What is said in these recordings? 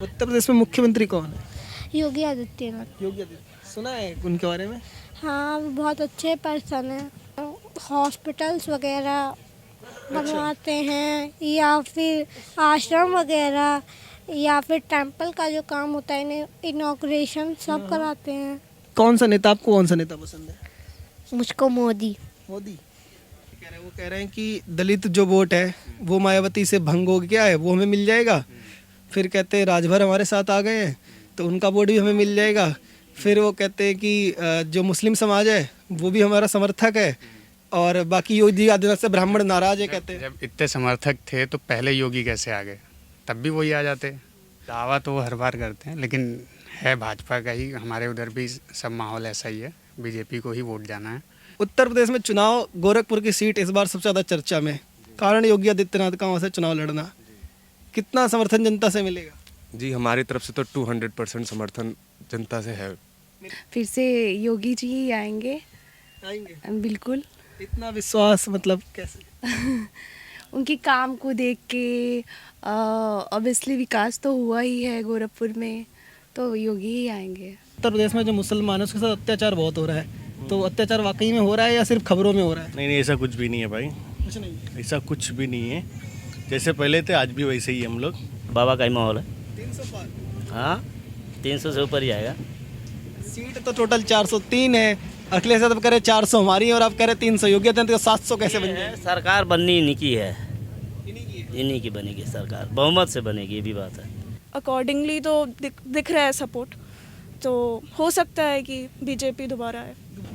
उत्तर प्रदेश में मुख्यमंत्री कौन है? योगी आदित्यनाथ। योगी आदित्यनाथ। सुना है उनके बारे में? हाँ, वो बहुत अच्छे पर्सन हैं। हॉस्पिटल्स वगैरह बनवाते हैं या फिर आश्रम वगैरह या फिर टेंपल का जो काम होता है इनॉग्रेशन सब कराते हैं। कौन सा नेता, आपको कौन सा नेता पसंद है? मुझको मोदी। मोदी वो कह रहे हैं कि दलित जो वोट है वो मायावती से भंग हो गया है, वो हमें मिल जाएगा। फिर कहते हैं राजभर हमारे साथ आ गए हैं तो उनका वोट भी हमें मिल जाएगा। फिर वो कहते हैं कि जो मुस्लिम समाज है वो भी हमारा समर्थक है और बाकी योगी आदित्यनाथ से ब्राह्मण नाराज है कहते हैं। जब इतने समर्थक थे तो पहले योगी कैसे आ गए? तब भी वही आ जाते। दावा तो वो हर बार करते हैं लेकिन है भाजपा का ही। हमारे उधर भी सब माहौल ऐसा ही है, बीजेपी को ही वोट जाना है। उत्तर प्रदेश में चुनाव, गोरखपुर की सीट इस बार सबसे ज़्यादा चर्चा में, कारण योगी आदित्यनाथ का वहाँ से चुनाव लड़ना। कितना समर्थन जनता से मिलेगा? जी, हमारी तरफ से तो 200% समर्थन जनता से है। फिर से योगी जी ही आएंगे। बिल्कुल। इतना विश्वास, मतलब कैसे? उनके काम को देख के ऑब्वियसली विकास तो हुआ ही है गोरखपुर में, तो योगी ही आएंगे। उत्तर प्रदेश में जो मुसलमानों के साथ अत्याचार बहुत हो रहा है, तो अत्याचार वाकई में हो रहा है या सिर्फ खबरों में हो रहा है? नहीं, ऐसा कुछ भी नहीं है भाई। कुछ नहीं, ऐसा कुछ भी नहीं है। जैसे पहले थे आज भी वैसे ही हम लोग। बाबा का ही माहौल है। 300 पार। हाँ, 300 से ऊपर ही आएगा। सीट तो टोटल 403 है। अखिलेश यादव कह रहे 400 हमारी और आप कह रहे 300। योगी आदित्यनाथ 700 कैसे बन जाए? सरकार बननी इन्हीं की है, इन्हीं की बनेगी सरकार, बहुमत से बनेगी, ये भी बात है। अकॉर्डिंगली तो दिख रहा है सपोर्ट, तो हो सकता है कि बीजेपी दोबारा आए।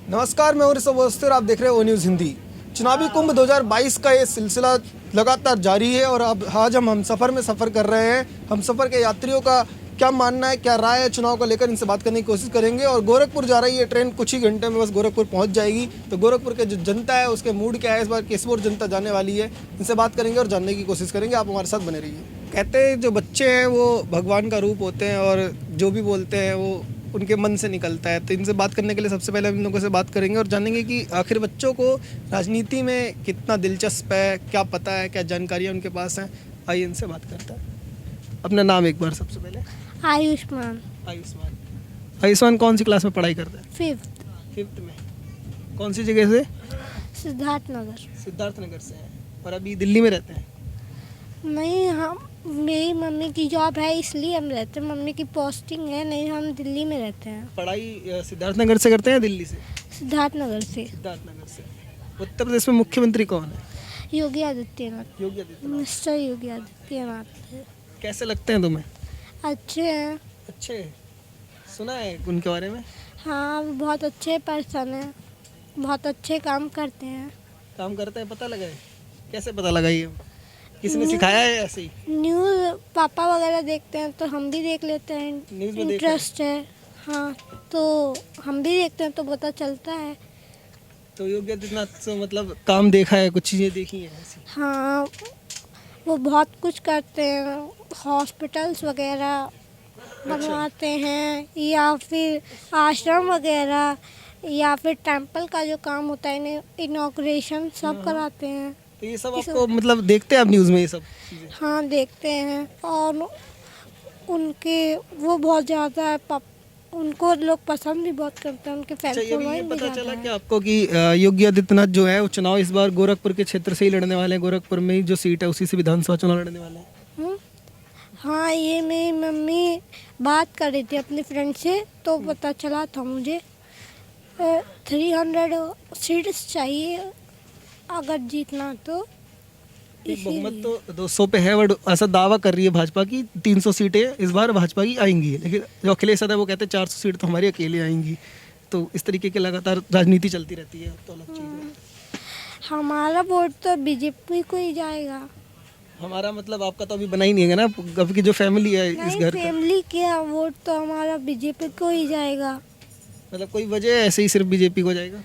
नमस्कार, मैं ऋषभ अवस्थी और आप देख रहे हैं ओ न्यूज़ हिंदी। चुनावी कुंभ 2022 का ये सिलसिला लगातार जारी है और अब आज हम सफ़र में सफ़र कर रहे हैं। हम सफ़र के यात्रियों का क्या मानना है, क्या राय है चुनाव को लेकर, इनसे बात करने की कोशिश करेंगे। और गोरखपुर जा रही है ट्रेन, कुछ ही घंटे में बस गोरखपुर पहुंच जाएगी। तो गोरखपुर के जो जनता है उसके मूड क्या है, इस बार किस ओर जनता जाने वाली है, इनसे बात करेंगे और जानने की कोशिश करेंगे। आप हमारे साथ बने रहिए। कहते हैं जो बच्चे हैं वो भगवान का रूप होते हैं और जो भी बोलते हैं वो उनके मन से निकलता है। तो इनसे बात करने के लिए सबसे पहले हम इन लोगों से बात करेंगे और जानेंगे कि आखिर बच्चों को राजनीति में कितना दिलचस्प है, क्या पता है, क्या जानकारियाँ उनके पास हैं। आइए इनसे बात करते हैं। अपना नाम एक बार सबसे पहले। आयुष्मान। आयुष्मान कौन सी क्लास में पढ़ाई करते हैं? 5th में। कौन सी जगह से? सिद्धार्थ नगर से हैं। और अभी दिल्ली में रहते हैं? नहीं, हम मेरी मम्मी की जॉब है इसलिए हम रहते हैं। मम्मी की पोस्टिंग है, नहीं हम दिल्ली में रहते हैं। पढ़ाई सिद्धार्थ नगर से करते हैं, दिल्ली से? सिद्धार्थ नगर से। उत्तर प्रदेश में मुख्यमंत्री कौन है? योगी आदित्यनाथ। मिस्टर योगी आदित्यनाथ। कैसे लगते हैं तुम्हें? अच्छे हैं। अच्छे? सुना है उनके बारे में? हाँ, वो बहुत अच्छे पर्सन हैं, बहुत अच्छे काम करते हैं। काम करते हैं, पता लगा है? कैसे पता लगा? ये किसने सिखाया है? ऐसे ही न्यूज़ पापा वगैरह देखते हैं तो हम भी देख लेते हैं। न्यूज़ में इंटरेस्ट है। हाँ, तो हम भी देखते हैं तो पता चलता है। तो योगी आदित्यनाथ से मतलब काम देखा है, कुछ चीज़ें देखी हैं ऐसी? हाँ, वो बहुत कुछ करते हैं। हॉस्पिटल्स वगैरह बनवाते हैं या फिर आश्रम वगैरह या फिर टेंपल का जो काम होता है इनॉग्रेशन सब कराते हैं। तो ये सब आपको मतलब देखते हैं आप न्यूज़ में ये सब चीज़ें? हाँ, देखते हैं। और उनके वो बहुत ज़्यादा है, उनको लोग पसंद भी बहुत करते हैं, उनके फैन फॉलोइंग भी पता ज़्यादा चला है। कि आपको कि योगी आदित्यनाथ जो है वो चुनाव इस बार गोरखपुर के क्षेत्र से ही लड़ने वाले हैं। गोरखपुर में ही जो सीट है उसी से विधानसभा चुनाव लड़ने वाले हैं। हाँ, ये मेरी मम्मी बात कर रही थी अपने फ्रेंड से तो पता चला था मुझे। 300 सीट्स चाहिए अगर जीतना तो। बहुमत तो 200 पे है, बट ऐसा दावा कर रही है भाजपा की 300 सीटें इस बार भाजपा की आएंगी। लेकिन जो अखिलेश यादव वो कहते हैं 400 सीट तो हमारी अकेले आएंगी। तो इस तरीके की लगातार राजनीति चलती रहती है, तो अलग चीज़ है। हमारा वोट तो बीजेपी को ही जाएगा। हमारा मतलब आपका तो अभी बना ही नहीं है ना, आपकी जो फैमिली है इस नहीं, घर का। फैमिली क्या, वोट तो हमारा बीजेपी को ही जाएगा। मतलब कोई वजह है ऐसे ही सिर्फ बीजेपी को जाएगा?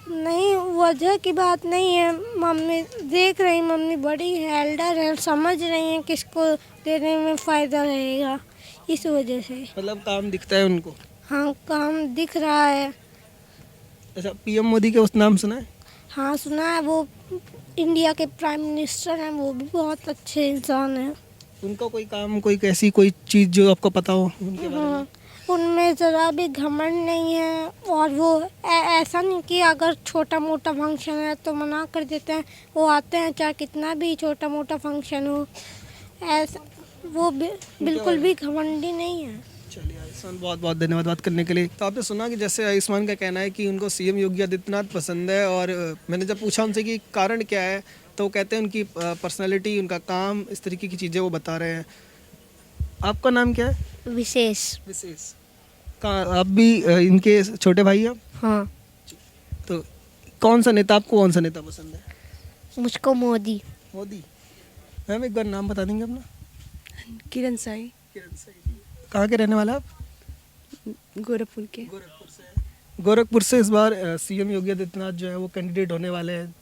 नहीं, वजह की बात नहीं है। मम्मी देख रही, मम्मी बड़ी है, एल्डर है, समझ रही हैं किसको देने में फ़ायदा रहेगा, इस वजह से। मतलब काम दिखता है उनको? हाँ, काम दिख रहा है। अच्छा, पीएम मोदी के उस नाम सुना है? हाँ, सुना है। वो इंडिया के प्राइम मिनिस्टर हैं, वो भी बहुत अच्छे इंसान हैं। उनका कोई काम, कोई कैसी कोई चीज़ जो आपको पता हो उनके बारे में? उनमें ज़रा भी घमंड नहीं है और वो ऐसा नहीं कि अगर छोटा मोटा फंक्शन है तो मना कर देते हैं। वो आते हैं चाहे कितना भी छोटा मोटा फंक्शन हो, ऐसा वो बिल्कुल भी घमंडी नहीं है। चलिए आयुष्मान, बहुत बहुत धन्यवाद बात करने के लिए। तो आपने सुना कि जैसे आयुष्मान का कहना है कि उनको सीएम योगी आदित्यनाथ पसंद है, और मैंने जब पूछा उनसे कि कारण क्या है तो वो कहते हैं उनकी पर्सनालिटी, उनका काम, इस तरीके की चीज़ें वो बता रहे हैं। आपका नाम क्या है? विशेष। विशेष। आप भी इनके छोटे भाई हैं? हाँ, तो कौन सा नेता, आपको कौन सा नेता पसंद है? मुझको मोदी। मोदी। मैम एक बार नाम बता देंगे अपना? किरण साई, कहाँ के रहने वाला आप? गोरखपुर के। गोरखपुर से इस बार सीएम योगी आदित्यनाथ जो है वो कैंडिडेट होने वाले हैं।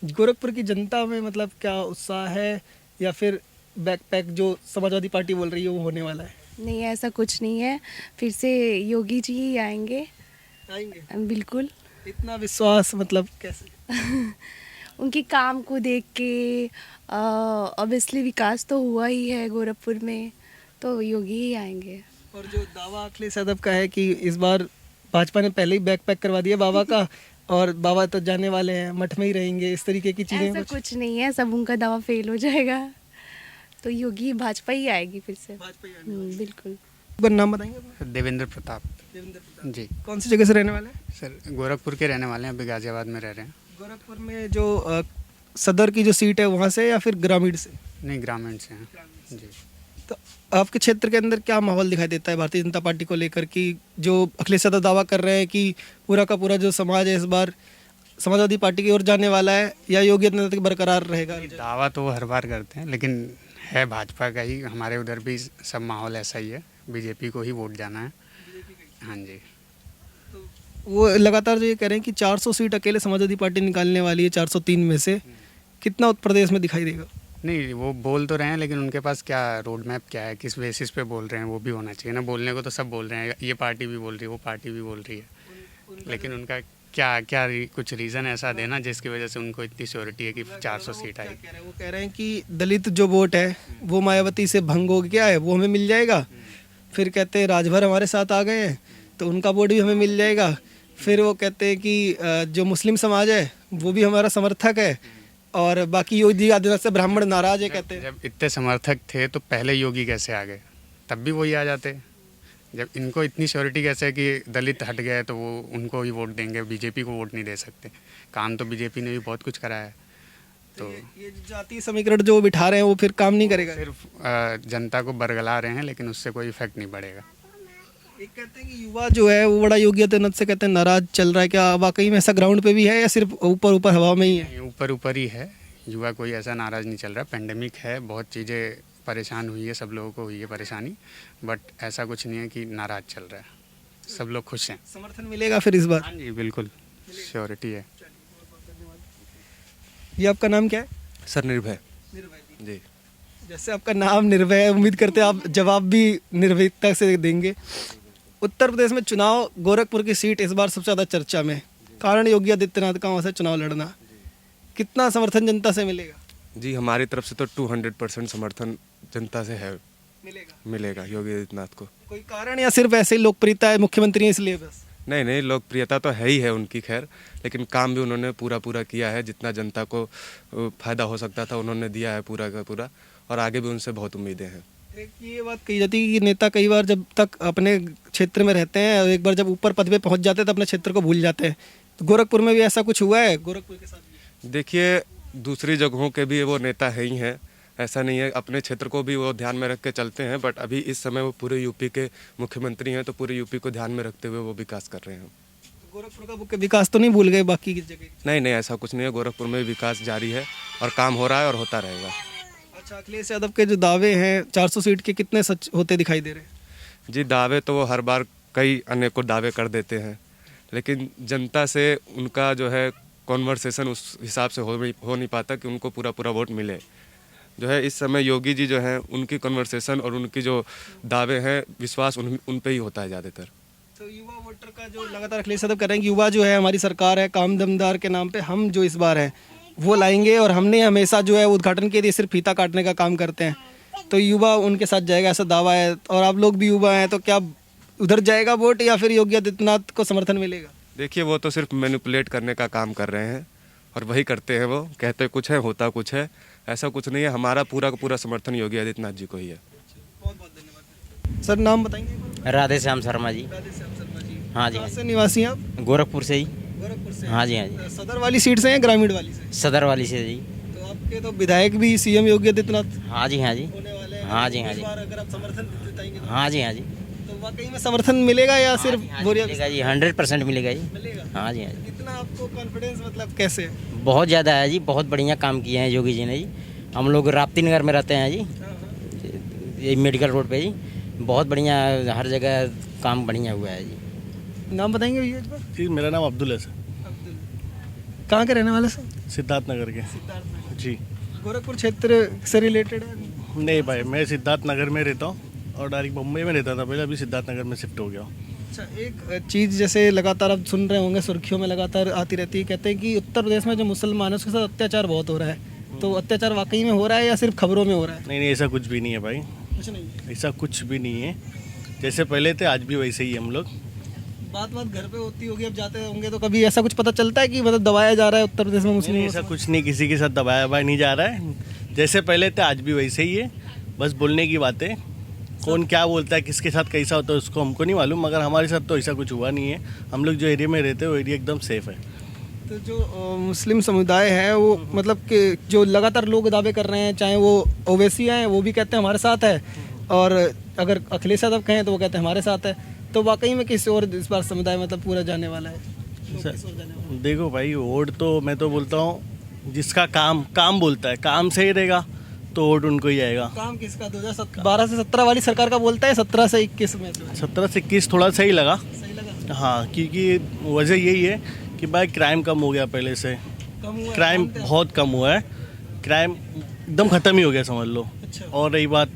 गोरखपुर की जनता में मतलब क्या उत्साह है, या फिर बैकपैक जो समाजवादी पार्टी बोल रही है वो होने वाला है? नहीं, ऐसा कुछ नहीं है, फिर से योगी जी ही आएंगे। बिल्कुल। इतना विश्वास मतलब कैसे? उनके काम को देख के ऑब्वियसली विकास तो हुआ ही है गोरखपुर में, तो योगी ही आएंगे। और जो दावा अखिलेश यादव का है कि इस बार भाजपा ने पहले ही बैकपैक करवा दिया बाबा का, और बाबा तो जाने वाले हैं, मठ में ही रहेंगे, इस तरीके की चीज़ें ऐसा कुछ नहीं है, सब उनका दावा फेल हो जाएगा, तो योगी भाजपा ही आएगी फिर से। बिल्कुल। एक बार नाम बताएंगे अपना? देवेंद्र प्रताप। जी। कौन सी जगह से रहने वाले हैं? सर गोरखपुर के रहने वाले हैं, अभी गाजियाबाद में रह रहे हैं। गोरखपुर में जो सदर की जो सीट है वहाँ से या फिर ग्रामीण से? नहीं, ग्रामीण से हैं। जी। तो आपके क्षेत्र के अंदर क्या माहौल दिखाई देता है भारतीय जनता पार्टी को लेकर, कि जो अखिलेश यादव दावा कर रहे हैं कि पूरा का पूरा जो समाज है इस बार समाजवादी पार्टी की ओर जाने वाला है, या योगी आदित्यनाथ बरकरार रहेगा? दावा तो वो हर बार करते हैं, लेकिन है भाजपा का ही। हमारे उधर भी सब माहौल ऐसा ही है, बीजेपी को ही वोट जाना है। हाँ जी। वो लगातार जो ये कह रहे हैं कि 400 सीट अकेले समाजवादी पार्टी निकालने वाली है 403 में से, कितना उत्तर प्रदेश में दिखाई देगा? नहीं, वो बोल तो रहे हैं, लेकिन उनके पास क्या रोड मैप क्या है, किस बेसिस पे बोल रहे हैं, वो भी होना चाहिए ना। बोलने को तो सब बोल रहे हैं, ये पार्टी भी बोल रही है, वो पार्टी भी बोल रही है, लेकिन उनका क्या कुछ रीज़न ऐसा देना जिसकी वजह से उनको इतनी श्योरिटी है कि 400 सीट आएगी। वो कह रहे हैं कि दलित जो वोट है वो मायावती से भंग हो गया है, वो हमें मिल जाएगा। फिर कहते हैं राजभर हमारे साथ आ गए हैं तो उनका वोट भी हमें मिल जाएगा। फिर वो कहते हैं कि जो मुस्लिम समाज है वो भी हमारा समर्थक है, और बाकी योगी आदित्यनाथ से ब्राह्मण नाराज है कहते हैं। जब इतने समर्थक थे तो पहले योगी कैसे आ गए? तब भी वही आ जाते। जब इनको इतनी श्योरिटी कैसे है कि दलित हट गए तो वो उनको ही वोट देंगे, बीजेपी को वोट नहीं दे सकते। काम तो बीजेपी ने भी बहुत कुछ करा है। तो ये जातीय समीकरण जो बिठा रहे हैं वो फिर काम नहीं करेगा, सिर्फ जनता को बरगला रहे हैं, लेकिन उससे कोई इफेक्ट नहीं पड़ेगा। एक कहते हैं कि युवा जो है वो बड़ा योगी आदित्यनाथ से कहते हैं नाराज चल रहा है, क्या वाकई में ऐसा ग्राउंड पे भी है या सिर्फ ऊपर ऊपर हवा में ही है? ऊपर ऊपर ही है, युवा कोई ऐसा नाराज़ नहीं चल रहा। पेंडेमिक है, बहुत चीज़ें परेशान हुई है, सब लोगों को हुई है परेशानी, बट ऐसा कुछ नहीं है कि नाराज़ चल रहा है, सब लोग खुश हैं। समर्थन मिलेगा फिर इस बार? हाँ जी, बिल्कुल श्योरिटी है। ये आपका नाम क्या है? सर निर्भय जी। जैसे आपका नाम निर्भय है, उम्मीद करते हैं आप जवाब भी निर्भीकता से देंगे। उत्तर प्रदेश में चुनाव, गोरखपुर की सीट इस बार सबसे ज़्यादा चर्चा में, कारण योगी आदित्यनाथ का वहाँ से चुनाव लड़ना। कितना समर्थन जनता से मिलेगा? जी, हमारी तरफ से तो 200% समर्थन जनता से है, मिलेगा योगी आदित्यनाथ को। कोई कारण या सिर्फ ऐसे ही लोकप्रियता है, मुख्यमंत्री हैं इसलिए बस? नहीं, लोकप्रियता तो है ही है उनकी, खैर, लेकिन काम भी उन्होंने पूरा किया है। जितना जनता को फ़ायदा हो सकता था उन्होंने दिया है पूरा का पूरा, और आगे भी उनसे बहुत उम्मीदें हैं। एक ये बात कही जाती है कि नेता कई बार जब तक अपने क्षेत्र में रहते हैं, एक बार जब ऊपर पद पे पहुंच जाते हैं तो अपने क्षेत्र को भूल जाते हैं। तो गोरखपुर में भी ऐसा कुछ हुआ है? गोरखपुर के साथ भी देखिए, दूसरी जगहों के भी वो नेता है ही हैं, ऐसा नहीं है। अपने क्षेत्र को भी वो ध्यान में रख के चलते हैं, बट अभी इस समय वो पूरे यूपी के मुख्यमंत्री हैं, तो पूरे यूपी को ध्यान में रखते हुए वो विकास कर रहे हैं। तो गोरखपुर का विकास तो नहीं भूल गए बाकी की जगह? नहीं, ऐसा कुछ नहीं है। गोरखपुर में विकास जारी है और काम हो रहा है और होता रहेगा। अच्छा, अखिलेश यादव के जो दावे हैं 400 सीट के, कितने सच होते दिखाई दे रहे हैं? जी, दावे तो वो हर बार कई अनेकों दावे कर देते हैं, लेकिन जनता से उनका जो है कॉन्वर्सेशन उस हिसाब से हो नहीं पाता कि उनको पूरा वोट मिले। जो है इस समय योगी जी जो हैं उनकी कॉन्वर्सेशन और उनकी जो दावे हैं, विश्वास उन पे ही होता है ज़्यादातर। तो युवा वोटर का जो लगातार अखिलेश यादव कह रहे हैं कि युवा जो है हमारी सरकार है, काम दमदार के नाम पे हम जो इस बार हैं वो लाएंगे, और हमने हमेशा जो है उद्घाटन के लिए सिर्फ फीता काटने का काम करते हैं। तो युवा उनके साथ जाएगा ऐसा दावा है, और आप लोग भी युवा हैं, तो क्या उधर जाएगा वोट या फिर योगी आदित्यनाथ को समर्थन मिलेगा? देखिए वो तो सिर्फ मैनिपुलेट करने का काम कर रहे हैं और वही करते हैं। वो कहते कुछ है होता कुछ है, ऐसा कुछ नहीं है। हमारा पूरा का पूरा समर्थन योगी आदित्यनाथ जी को ही है। सर नाम बताएंगे? राधे श्याम शर्मा जी। हाँ जी, कहाँ से निवासी हैं आप? गोरखपुर से ही। गोरखपुर से? हाँ जी, हाँ जी, सदर वाली सीट से हैं ग्रामीण वाली से? सदर वाली से जी। तो आपके तो विधायक भी सीएम योगी आदित्यनाथ हाँ जी, हाँ जी, होने वाले हैं। हाँ जी, हाँ इस जी, बार अगर आप समर्थन जताएंगे तो हाँ जी, हाँ जी, तो वाकई में समर्थन मिलेगा या सिर्फ बोरिया मिलेगा जी, 100% मिलेगा जी। मिलेगा? हाँ जी, हाँ जी, कितना आपको कॉन्फिडेंस, मतलब कैसे? बहुत ज़्यादा है जी, बहुत बढ़िया काम किए हैं योगी जी ने जी। हम लोग राप्ती नगर में रहते हैं जी, ये मेडिकल रोड पे जी। बहुत बढ़िया, हर जगह काम बढ़िया हुआ है जी। नाम बताएंगे भैया इस बार? जी मेरा नाम अब्दुल है सर, कहाँ के रहने वाले सर? सिद्धार्थ नगर के। जी गोरखपुर क्षेत्र से रिलेटेड है? नहीं भाई, मैं सिद्धार्थ नगर में रहता हूँ और डायरेक्ट मुंबई में रहता था पहले, अभी सिद्धार्थ नगर में शिफ्ट हो गया हूँ। अच्छा, एक चीज़ जैसे लगातार आप सुन रहे होंगे, सुर्खियों में लगातार आती रहती है, कहते हैं कि उत्तर प्रदेश में जो मुसलमानों के साथ अत्याचार बहुत हो रहा है, तो अत्याचार वाकई में हो रहा है या सिर्फ खबरों में हो रहा है? नहीं ऐसा कुछ भी नहीं है भाई, कुछ नहीं, ऐसा कुछ भी नहीं है। जैसे पहले थे आज भी वैसे ही हम लोग। बात घर पे होती होगी, अब जाते होंगे तो कभी ऐसा कुछ पता चलता है कि मतलब दबाया जा रहा है उत्तर प्रदेश में मुस्लिम? नहीं ऐसा कुछ नहीं, किसी के साथ दबाया भाई नहीं जा रहा है। जैसे पहले थे आज भी वैसे ही है, बस बोलने की बात है। कौन क्या बोलता है, किसके साथ कैसा होता है उसको हमको नहीं मालूम, मगर हमारे साथ तो ऐसा कुछ हुआ नहीं है। हम लोग जो एरिया में रहते हैं वो एरिया एकदम सेफ है। तो जो मुस्लिम समुदाय है वो मतलब कि जो लगातार लोग दावे कर रहे हैं, चाहे वो ओवैसी हैं वो भी कहते हैं हमारे साथ है, और अगर अखिलेश यादव कहें तो वो कहते हैं हमारे साथ है, तो वाकई में किसी और इस बार समुदाय मतलब पूरा जाने वाला है? देखो भाई, वोट तो मैं तो बोलता हूँ जिसका काम बोलता है, काम सही रहेगा तो वोट उनको ही आएगा। काम किसका? 2012 से 17 वाली सरकार का बोलता है, 17 से 21 में से? 17 से 21 थोड़ा सही लगा। सही लगा? हाँ, क्योंकि वजह यही है कि भाई क्राइम कम हो गया पहले से। कम हुआ है? क्राइम बहुत कम हुआ है, क्राइम एकदम ख़त्म ही हो गया समझ लो। अच्छा। और रही बात,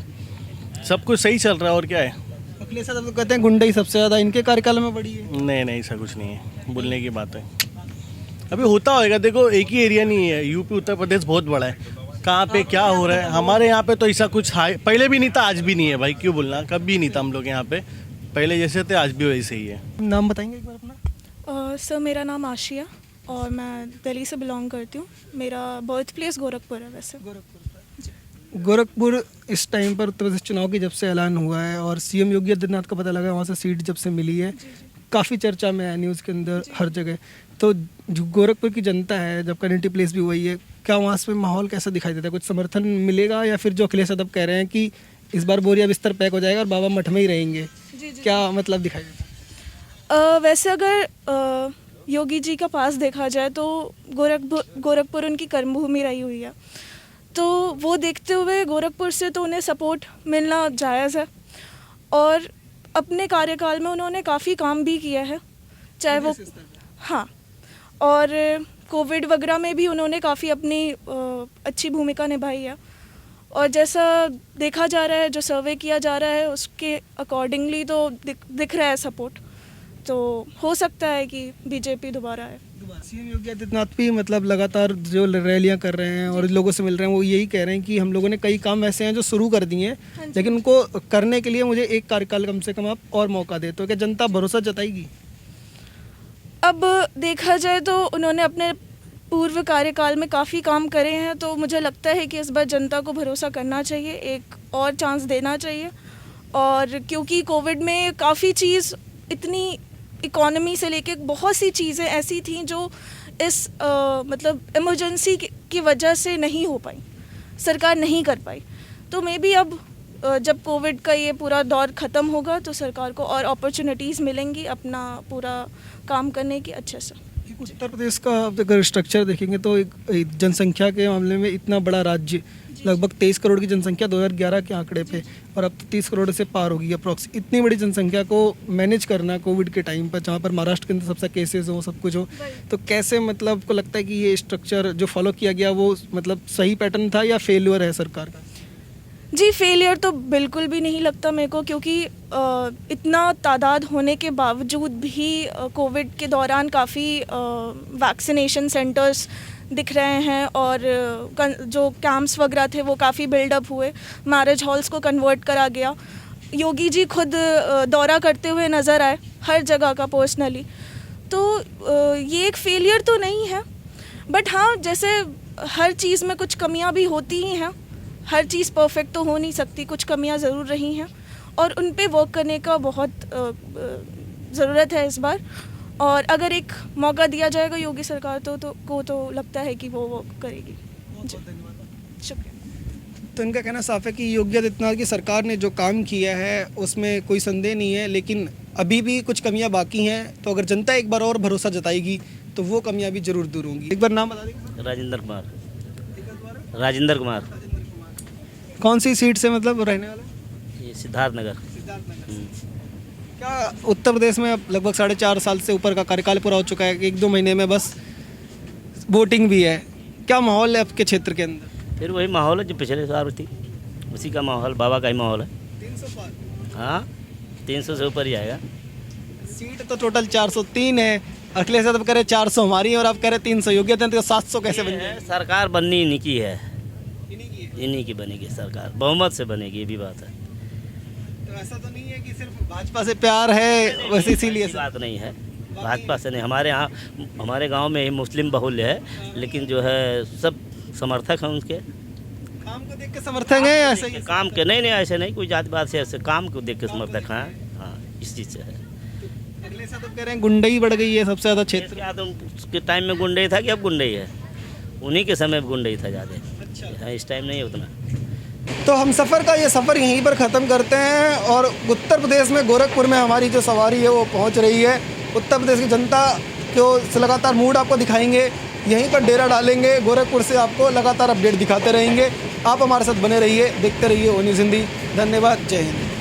सब कुछ सही चल रहा है और क्या है। अखिलेश यादव तो कहते हैं गुंडा ही सबसे ज़्यादा इनके कार्यकाल में बढ़ी है। नहीं ऐसा कुछ नहीं है, बोलने की बात है। अभी होता होगा, देखो एक ही एरिया नहीं है, यूपी उत्तर प्रदेश बहुत बड़ा है, कहाँ पे क्या हो रहा है। हमारे यहाँ पे तो ऐसा कुछ पहले भी नहीं था, आज भी नहीं है भाई, क्यों बोलना, कभी नहीं था हम लोग यहाँ पे। पहले जैसे थे आज भी वैसे ही है। नाम बताएंगे एक बार अपना? सर मेरा नाम आशिया और मैं दिल्ली से बिलोंग करती हूँ। मेरा बर्थ प्लेस गोरखपुर है वैसे। गोरखपुर इस टाइम पर उत्तर प्रदेश चुनाव की जब से ऐलान हुआ है और सीएम योगी आदित्यनाथ का पता लगा, वहाँ से सीट जब से मिली है, काफ़ी चर्चा में है न्यूज़ के अंदर हर जगह। तो जो गोरखपुर की जनता है, जब कम्युनिटी प्लेस भी वही है, क्या वहाँ से माहौल कैसा दिखाई देता है? कुछ समर्थन मिलेगा या फिर जो अखिलेश यादव कह रहे हैं कि इस बार बोरिया बिस्तर पैक हो जाएगा और बाबा मठ में ही रहेंगे, क्या मतलब दिखाई देता है? वैसे अगर योगी जी का पास देखा जाए तो गोरखपुर उनकी कर्मभूमि रही हुई है, तो वो देखते हुए गोरखपुर से तो उन्हें सपोर्ट मिलना जायज़ है। और अपने कार्यकाल में उन्होंने काफ़ी काम भी किया है, चाहे वो हाँ, और कोविड वगैरह में भी उन्होंने काफ़ी अपनी अच्छी भूमिका निभाई है। और जैसा देखा जा रहा है, जो सर्वे किया जा रहा है उसके अकॉर्डिंगली तो दिख रहा है सपोर्ट, तो हो सकता है कि बीजेपी दोबारा है। सीएम योगी आदित्यनाथ भी मतलब लगातार जो रैलियां कर रहे हैं और लोगों से मिल रहे हैं, वो यही कह रहे हैं कि हम लोगों ने कई काम ऐसे हैं जो शुरू कर दिए हैं, लेकिन उनको करने के लिए मुझे एक कार्यकाल कम से कम आप और मौका दे, तो क्या जनता भरोसा जताएगी? अब देखा जाए तो उन्होंने अपने पूर्व कार्यकाल में काफ़ी काम करे हैं, तो मुझे लगता है कि इस बार जनता को भरोसा करना चाहिए, एक और चांस देना चाहिए। और क्योंकि कोविड में काफ़ी चीज़, इतनी इकोनॉमी से लेके बहुत सी चीज़ें ऐसी थी जो इस मतलब इमरजेंसी की वजह से नहीं हो पाई, सरकार नहीं कर पाई। तो मे बी अब जब कोविड का ये पूरा दौर ख़त्म होगा तो सरकार को और अपॉर्चुनिटीज़ मिलेंगी अपना पूरा काम करने की अच्छे से। उत्तर प्रदेश का अगर स्ट्रक्चर देखेंगे तो एक जनसंख्या के मामले में इतना बड़ा राज्य, लगभग 23 करोड़ की जनसंख्या 2011 के आंकड़े पे, और अब तो 30 करोड़ से पार होगी अप्रॉक्स। इतनी बड़ी जनसंख्या को मैनेज करना कोविड के टाइम पर, जहाँ पर महाराष्ट्र के अंदर सबसे केसेस हो, सब कुछ हो, तो कैसे मतलब को लगता है कि ये स्ट्रक्चर जो फॉलो किया गया वो मतलब सही पैटर्न था या फेल्योर है सरकार का? जी, फेलियर तो बिल्कुल भी नहीं लगता मेरे को, क्योंकि इतना तादाद होने के बावजूद भी कोविड के दौरान काफ़ी वैक्सीनेशन सेंटर्स दिख रहे हैं और जो कैंप्स वगैरह थे वो काफ़ी बिल्डअप हुए, मैरिज हॉल्स को कन्वर्ट करा गया। योगी जी खुद दौरा करते हुए नज़र आए हर जगह का पर्सनली। तो ये एक फेलियर तो नहीं है, बट हाँ, जैसे हर चीज़ में कुछ कमियां भी होती ही हैं, हर चीज़ परफेक्ट तो हो नहीं सकती, कुछ कमियां ज़रूर रही हैं और उन पे वर्क करने का बहुत ज़रूरत है इस बार। और अगर एक मौका दिया जाएगा योगी सरकार तो लगता है कि वो करेगी। जी, शुक्रिया। तो इनका कहना साफ है कि योगी आदित्यनाथ की सरकार ने जो काम किया है उसमें कोई संदेह नहीं है, लेकिन अभी भी कुछ कमियां बाकी हैं। तो अगर जनता एक बार और भरोसा जताएगी तो वो कमियां भी जरूर दूर होंगी। एक बार नाम बता देंगे? राजेंद्र कुमार। राजेंद्र कुमार। कौन सी सीट से मतलब रहने वाला? ये सिद्धार्थ नगर। क्या उत्तर प्रदेश में अब लगभग 4.5 साल से ऊपर का कार्यकाल पूरा हो चुका है, 1-2 महीने में बस वोटिंग भी है, क्या माहौल है आपके क्षेत्र के अंदर? फिर वही माहौल है जो पिछले साल थी, उसी का माहौल, बाबा का ही माहौल है। 300 पार? हाँ, 300 से ऊपर ही आएगा। सीट तो टोटल 403 है, अखिलेश यादव कह रहे 400 हमारी है और आप कह रहे 300। योगी आदित्यनाथ 700 कैसे बन जाए? सरकार बननी इन्हीं की है, इन्हीं की बनेगी सरकार, बहुमत से बनेगी, ये भी बात है। तो ऐसा तो नहीं है कि सिर्फ भाजपा से प्यार है बस इसीलिए? बात नहीं है, भाजपा से नहीं। हमारे यहाँ, हमारे गांव में ही मुस्लिम बहुल्य है, लेकिन जो है सब समर्थक हैं उनके। काम को देख के समर्थक है या ऐसे ही? काम के नहीं, ऐसे नहीं, कोई जाति बात से, ऐसे काम को देख के समर्थक हैं। हाँ, इस चीज़ से है। अगले साल तो कह रहे हैं गुंडई बढ़ गई है सबसे ज़्यादा क्षेत्र। क्या तो उसके टाइम में गुंडई था कि अब गुंडई है? उन्हीं के समय में गुंडई था ज़्यादा। अच्छा, इस टाइम नहीं है उतना। तो हम सफ़र का ये सफ़र यहीं पर ख़त्म करते हैं और उत्तर प्रदेश में गोरखपुर में हमारी जो सवारी है वो पहुंच रही है। उत्तर प्रदेश की जनता को लगातार मूड आपको दिखाएंगे, यहीं पर डेरा डालेंगे, गोरखपुर से आपको लगातार अपडेट दिखाते रहेंगे। आप हमारे साथ बने रहिए, देखते रहिए ओ न्यूज़ हिंदी। धन्यवाद, जय हिंद।